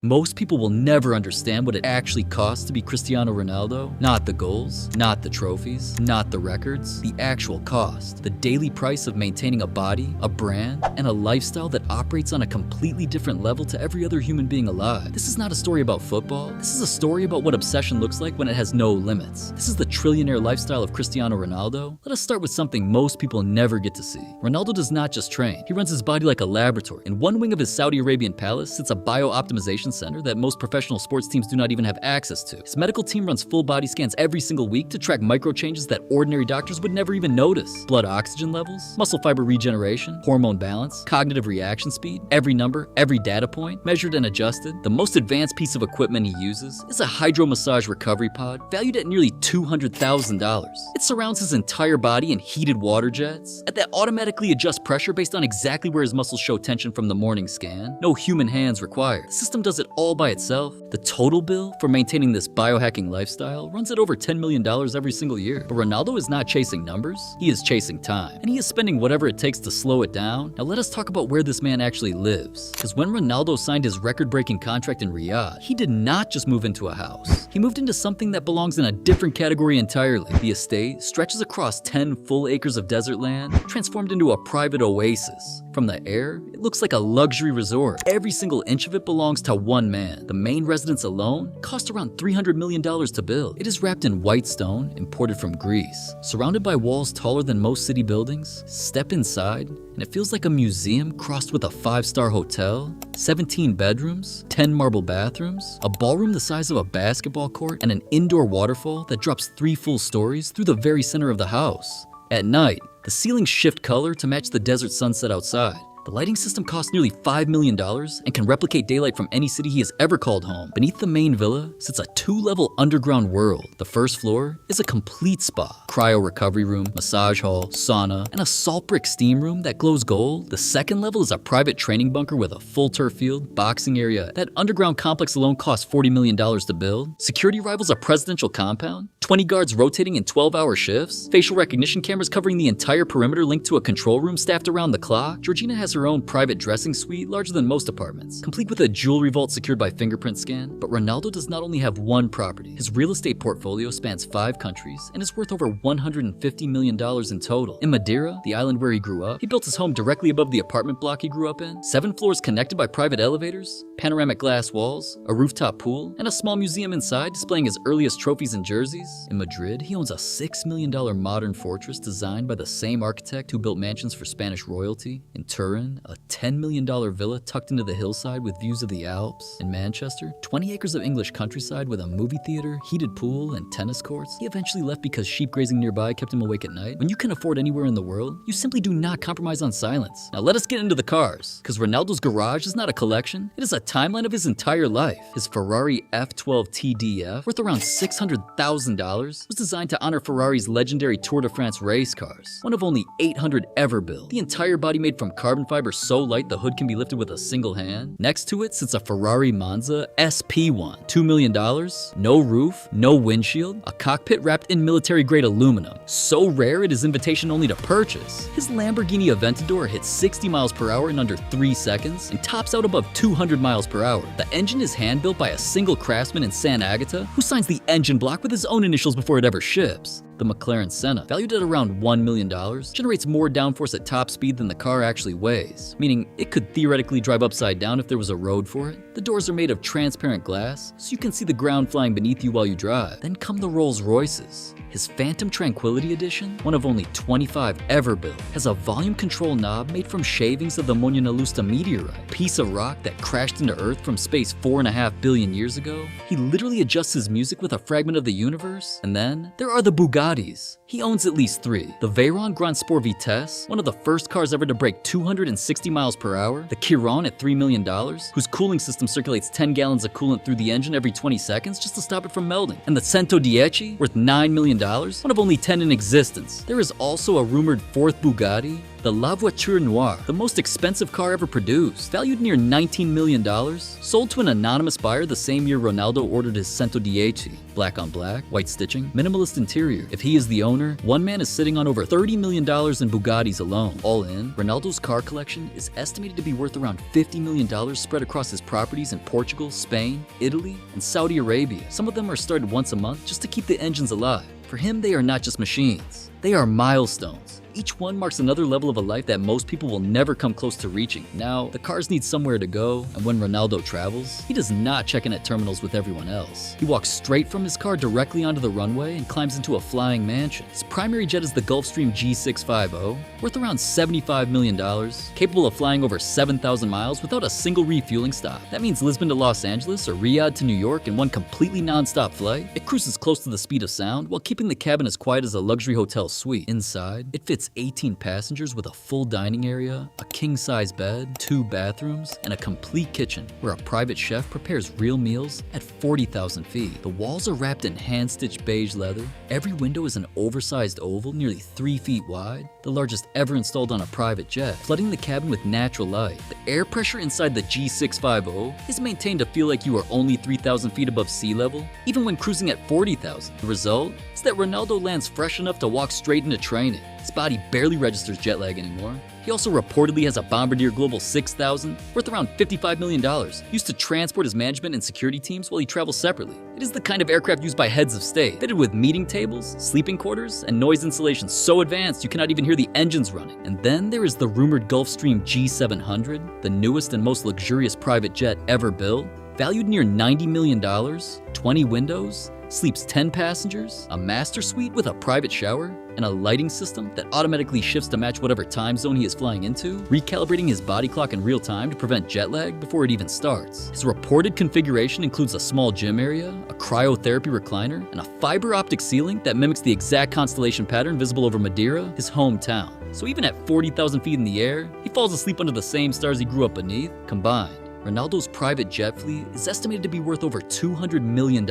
Most people will never understand what it actually costs to be Cristiano Ronaldo. Not the goals, not the trophies, not the records, the actual cost. The daily price of maintaining a body, a brand, and a lifestyle that operates on a completely different level to every other human being alive. This is not a story about football. This is a story about what obsession looks like when it has no limits. This is the trillionaire lifestyle of Cristiano Ronaldo. Let us start with something most people never get to see. Ronaldo does not just train. He runs his body like a laboratory. In one wing of his Saudi Arabian palace sits a bio-optimization center that most professional sports teams do not even have access to. His medical team runs full body scans every single week to track micro changes that ordinary doctors would never even notice. Blood oxygen levels, muscle fiber regeneration, hormone balance, cognitive reaction speed, every number, every data point, measured and adjusted. The most advanced piece of equipment he uses is a hydro massage recovery pod valued at nearly $200,000. It surrounds his entire body in heated water jets that automatically adjust pressure based on exactly where his muscles show tension from the morning scan. No human hands required. The system does it all by itself. The total bill for maintaining this biohacking lifestyle runs at over $10 million every single year. But Ronaldo is not chasing numbers, he is chasing time. And he is spending whatever it takes to slow it down. Now let us talk about where this man actually lives. Because when Ronaldo signed his record-breaking contract in Riyadh, he did not just move into a house. He moved into something that belongs in a different category entirely. The estate stretches across 10 full acres of desert land, transformed into a private oasis. From the air, it looks like a luxury resort. Every single inch of it belongs to one man. The main residence alone cost around $300 million to build. It is wrapped in white stone, imported from Greece. Surrounded by walls taller than most city buildings, step inside, and it feels like a museum crossed with a 5-star hotel. 17 bedrooms, 10 marble bathrooms, a ballroom the size of a basketball court, and an indoor waterfall that drops 3 full stories through the very center of the house. At night, the ceilings shift color to match the desert sunset outside. The lighting system costs nearly $5 million and can replicate daylight from any city he has ever called home. Beneath the main villa sits a 2-level underground world. The first floor is a complete spa, cryo recovery room, massage hall, sauna, and a salt brick steam room that glows gold. The second level is a private training bunker with a full turf field, boxing area. That underground complex alone costs $40 million to build. Security rivals a presidential compound, 20 guards rotating in 12-hour shifts, facial recognition cameras covering the entire perimeter linked to a control room staffed around the clock. Georgina has her own private dressing suite larger than most apartments, complete with a jewelry vault secured by fingerprint scan. But Ronaldo does not only have one property. His real estate portfolio spans 5 countries and is worth over $150 million in total. In Madeira, the island where he grew up, he built his home directly above the apartment block he grew up in. 7 floors connected by private elevators, panoramic glass walls, a rooftop pool, and a small museum inside displaying his earliest trophies and jerseys. In Madrid, he owns a $6 million modern fortress designed by the same architect who built mansions for Spanish royalty. In Turin, a $10 million villa tucked into the hillside with views of the Alps. In Manchester, 20 acres of English countryside with a movie theater, heated pool, and tennis courts. He eventually left because sheep grazing nearby kept him awake at night. When you can afford anywhere in the world, you simply do not compromise on silence. Now let us get into the cars, because Ronaldo's garage is not a collection, it is a timeline of his entire life. His Ferrari F12 TDF, worth around $600,000, was designed to honor Ferrari's legendary Tour de France race cars, one of only 800 ever built. The entire body made from carbon fiber so light the hood can be lifted with a single hand. Next to it sits a Ferrari Monza SP1, $2 million, no roof, no windshield, a cockpit wrapped in military-grade aluminum. So rare it is invitation only to purchase. His Lamborghini Aventador hits 60 miles per hour in under 3 seconds and tops out above 200 miles per hour. The engine is hand-built by a single craftsman in San Agata who signs the engine block with his own initials before it ever ships. The McLaren Senna, valued at around $1 million, generates more downforce at top speed than the car actually weighs, meaning it could theoretically drive upside down if there was a road for it. The doors are made of transparent glass, so you can see the ground flying beneath you while you drive. Then come the Rolls Royces. His Phantom Tranquility Edition, one of only 25 ever built, has a volume control knob made from shavings of the Monina Lusta meteorite, a piece of rock that crashed into Earth from space 4.5 billion years ago. He literally adjusts his music with a fragment of the universe. And then there are the Bugattis. He owns at least 3. The Veyron Grand Sport Vitesse, one of the first cars ever to break 260 miles per hour. The Chiron at $3 million, whose cooling system circulates 10 gallons of coolant through the engine every 20 seconds just to stop it from melting. And the Cento Dieci, worth $9 million, one of only 10 in existence. There is also a rumored 4th Bugatti, the La Voiture Noire, the most expensive car ever produced, valued near $19 million, sold to an anonymous buyer the same year Ronaldo ordered his 110. Black on black, white stitching, minimalist interior. If he is the owner, one man is sitting on over $30 million in Bugattis alone. All in, Ronaldo's car collection is estimated to be worth around $50 million spread across his properties in Portugal, Spain, Italy, and Saudi Arabia. Some of them are started once a month just to keep the engines alive. For him, they are not just machines. They are milestones. Each one marks another level of a life that most people will never come close to reaching. Now, the cars need somewhere to go, and when Ronaldo travels, he does not check in at terminals with everyone else. He walks straight from his car directly onto the runway and climbs into a flying mansion. His primary jet is the Gulfstream G650, worth around $75 million, capable of flying over 7,000 miles without a single refueling stop. That means Lisbon to Los Angeles or Riyadh to New York in one completely non-stop flight. It cruises close to the speed of sound while keeping the cabin as quiet as a luxury hotel suite. Inside, it fits 18 passengers with a full dining area, a king-size bed, 2 bathrooms, and a complete kitchen where a private chef prepares real meals at 40,000 feet. The walls are wrapped in hand-stitched beige leather. Every window is an oversized oval nearly 3 feet wide, the largest ever installed on a private jet, flooding the cabin with natural light. The air pressure inside the G650 is maintained to feel like you are only 3,000 feet above sea level, even when cruising at 40,000. The result is that Ronaldo lands fresh enough to walk straight into training. His body barely registers jet lag anymore. He also reportedly has a Bombardier Global 6000 worth around $55 million, used to transport his management and security teams while he travels separately. It is the kind of aircraft used by heads of state, fitted with meeting tables, sleeping quarters, and noise insulation so advanced you cannot even hear the engines running. And then there is the rumored Gulfstream G700, the newest and most luxurious private jet ever built, valued near $90 million, 20 windows, sleeps 10 passengers, a master suite with a private shower, and a lighting system that automatically shifts to match whatever time zone he is flying into, recalibrating his body clock in real time to prevent jet lag before it even starts. His reported configuration includes a small gym area, a cryotherapy recliner, and a fiber optic ceiling that mimics the exact constellation pattern visible over Madeira, his hometown. So even at 40,000 feet in the air, he falls asleep under the same stars he grew up beneath. Combined, Ronaldo's private jet fleet is estimated to be worth over $200 million,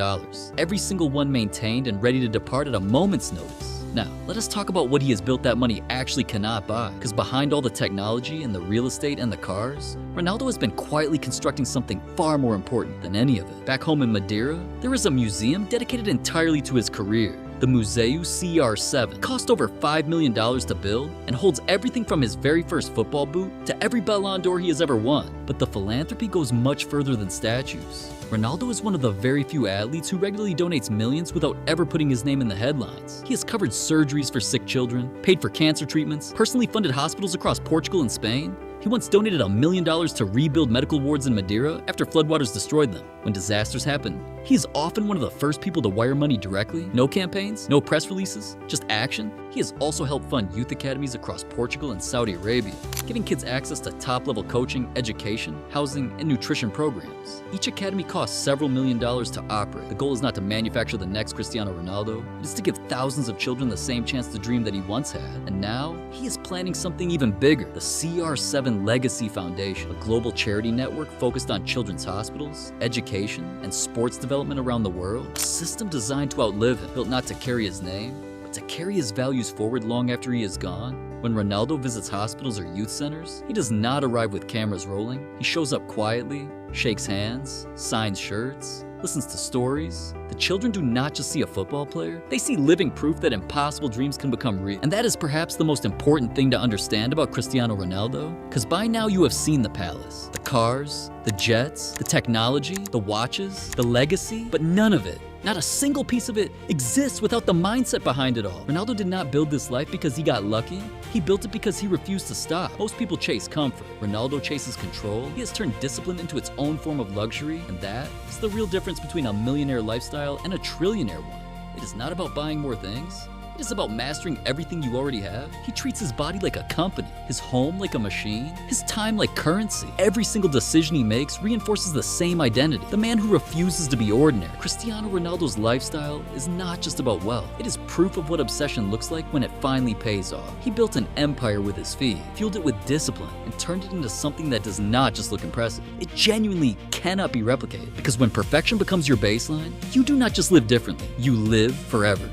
every single one maintained and ready to depart at a moment's notice. Now, let us talk about what he has built that money actually cannot buy, because behind all the technology and the real estate and the cars, Ronaldo has been quietly constructing something far more important than any of it. Back home in Madeira, there is a museum dedicated entirely to his career. The Museu CR7 cost over $5 million to build and holds everything from his very first football boot to every Ballon d'Or he has ever won. But the philanthropy goes much further than statues. Ronaldo is one of the very few athletes who regularly donates millions without ever putting his name in the headlines. He has covered surgeries for sick children, paid for cancer treatments, personally funded hospitals across Portugal and Spain. He once donated $1 million to rebuild medical wards in Madeira after floodwaters destroyed them. When disasters happen, he is often one of the first people to wire money directly. No campaigns, no press releases, just action. He has also helped fund youth academies across Portugal and Saudi Arabia, giving kids access to top-level coaching, education, housing, and nutrition programs. Each academy costs several $1 million to operate. The goal is not to manufacture the next Cristiano Ronaldo. It is to give thousands of children the same chance to dream that he once had. And now, he is planning something even bigger, the CR7 Legacy Foundation, a global charity network focused on children's hospitals, education, and sports development around the world. A system designed to outlive him, built not to carry his name, but to carry his values forward long after he is gone. When Ronaldo visits hospitals or youth centers, he does not arrive with cameras rolling. He shows up quietly, shakes hands, signs shirts, listens to stories. The children do not just see a football player, they see living proof that impossible dreams can become real. And that is perhaps the most important thing to understand about Cristiano Ronaldo, because by now you have seen the palace, the cars, the jets, the technology, the watches, the legacy, but none of it, not a single piece of it, exists without the mindset behind it all. Ronaldo did not build this life because he got lucky. He built it because he refused to stop. Most people chase comfort. Ronaldo chases control. He has turned discipline into its own form of luxury, and that is the real difference between a millionaire lifestyle and a trillionaire one. It is not about buying more things. It is about mastering everything you already have. He treats his body like a company, his home like a machine, his time like currency. Every single decision he makes reinforces the same identity, the man who refuses to be ordinary. Cristiano Ronaldo's lifestyle is not just about wealth. It is proof of what obsession looks like when it finally pays off. He built an empire with his feet, fueled it with discipline, and turned it into something that does not just look impressive. It genuinely cannot be replicated, because when perfection becomes your baseline, you do not just live differently, you live forever.